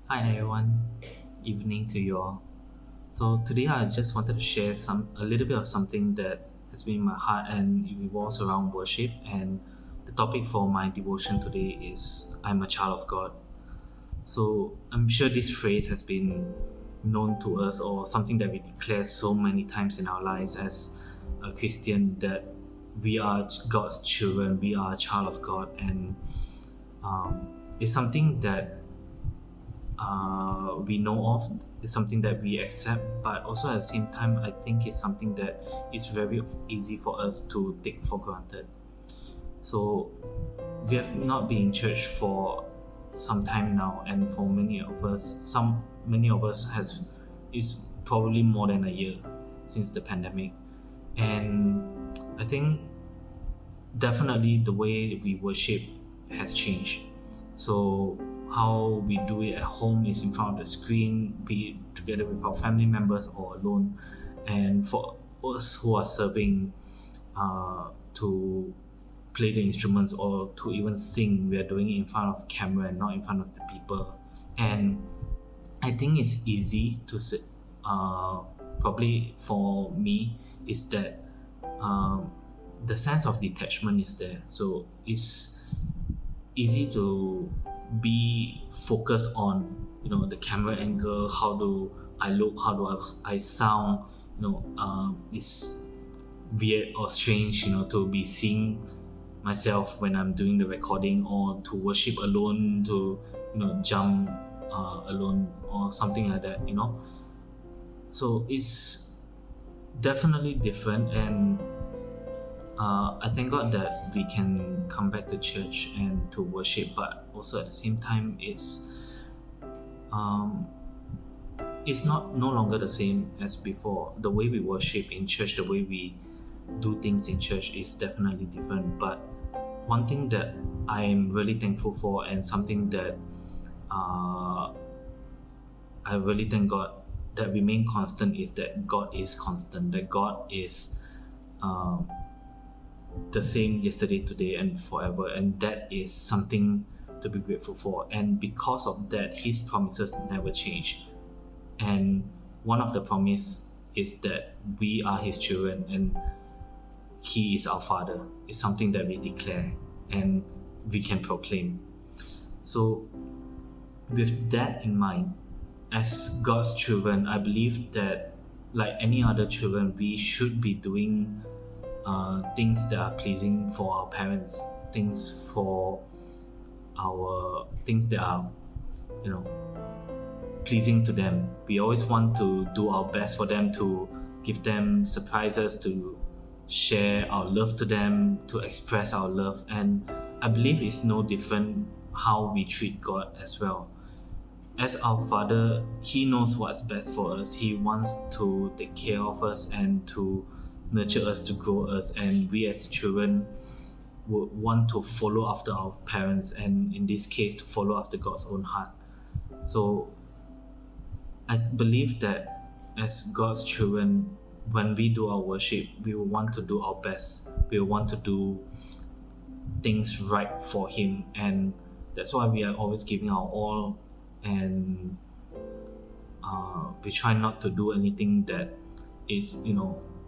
Hi everyone, evening to you all. So today I just wanted to share a little bit of something that has been in my heart and it revolves around worship. And the topic for my devotion today is I'm a child of God. So I'm sure this phrase has been known to us or something that we declare so many times in our lives as a Christian that we are God's children, we are a child of God, and it's something that we know of, is something that we accept, but also at the same time I think it's something that is very easy for us to take for granted. So we have not been in church for some time now, and for many of us has is probably more than a year since the pandemic. And I think definitely the way we worship has changed. So how we do it at home is in front of the screen, be it together with our family members or alone. And for us who are serving, to play the instruments or to even sing, we are doing it in front of camera and not in front of the people. And I think it's easy to sit. Probably for me is that um, the sense of detachment is there. So it's easy to be focused on the camera angle. How do I look? How do I sound? It's weird or strange. To be seeing myself when I'm doing the recording, or to worship alone, to jump alone or something like that. So it's definitely different, and I thank God that we can come back to church and to worship, but also at the same time, um, it's not no longer the same as before. The way we worship in church, the way we do things in church is definitely different. But one thing that I'm really thankful for, and something that uh, I really thank God that remain constant, is that God is constant. That God is um, the same yesterday, today, and forever. And that is something to be grateful for. And because of that, His promises never change. And one of the promise is that we are His children and He is our Father. It's something that we declare and we can proclaim. So, with that in mind, as God's children, I believe that, like any other children, we should be doing things that are pleasing for our parents, things that are, you know, pleasing to them. We always want to do our best for them, to give them surprises, to share our love to them, to express our love. And I believe it's no different how we treat God as well. As our Father, He knows what's best for us. He wants to take care of us and to nurture us, to grow us. And we as children would want to follow after our parents, and in this case, to follow after God's own heart. So I believe that as God's children, when we do our worship, we will want to do our best. We will want to do things right for Him, and that's why we are always giving our all, and we try not to do anything that is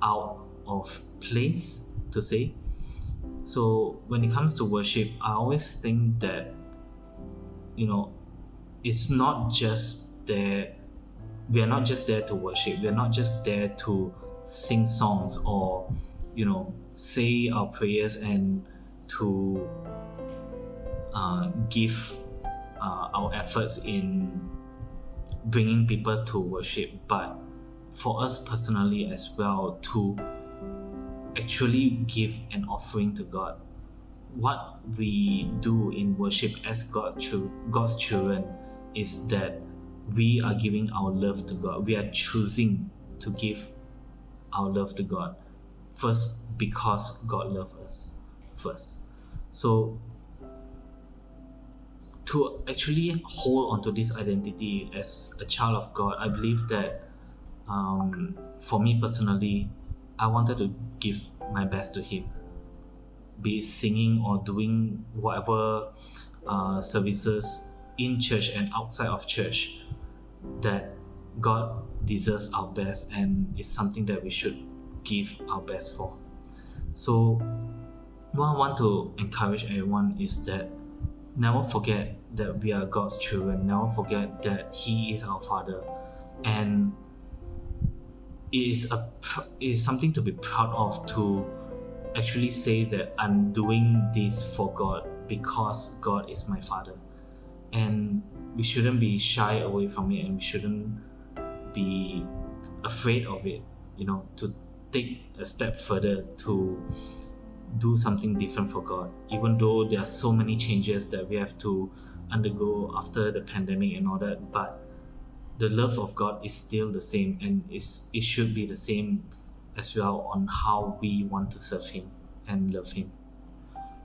out of place, to say. So when it comes to worship, I always think that you know it's not just there. We are not just there to worship. We are not just there to sing songs, or say our prayers, and to give our efforts in bringing people to worship, but for us personally as well, to actually give an offering to God. What we do in worship as God's children is that we are giving our love to God. We are choosing to give our love to God first, because God loved us first. So to actually hold onto this identity as a child of God, I believe that for me personally, I wanted to give my best to Him, be it singing or doing whatever services in church and outside of church, that God deserves our best and is something that we should give our best for. So what I want to encourage everyone is that never forget that we are God's children. Never forget that He is our Father, and it is something to be proud of, to actually say that I'm doing this for God because God is my Father. And we shouldn't be shy away from it, and we shouldn't be afraid of it, to take a step further, to do something different for God, even though there are so many changes that we have to undergo after the pandemic and all that. But the love of God is still the same, and it should be the same as well on how we want to serve Him and love Him.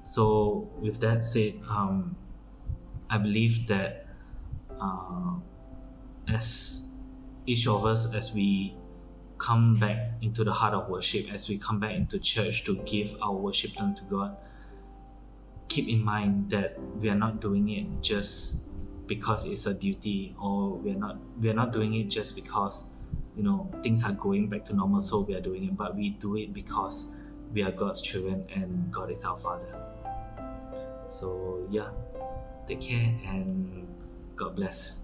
So with that said, I believe that as each of us, as we come back into the heart of worship, as we come back into church to give our worship time to God, keep in mind that we are not doing it just because it's a duty, or we are not doing it just because things are going back to normal, so we are doing it, but we do it because we are God's children and God is our Father. So yeah, take care and God bless.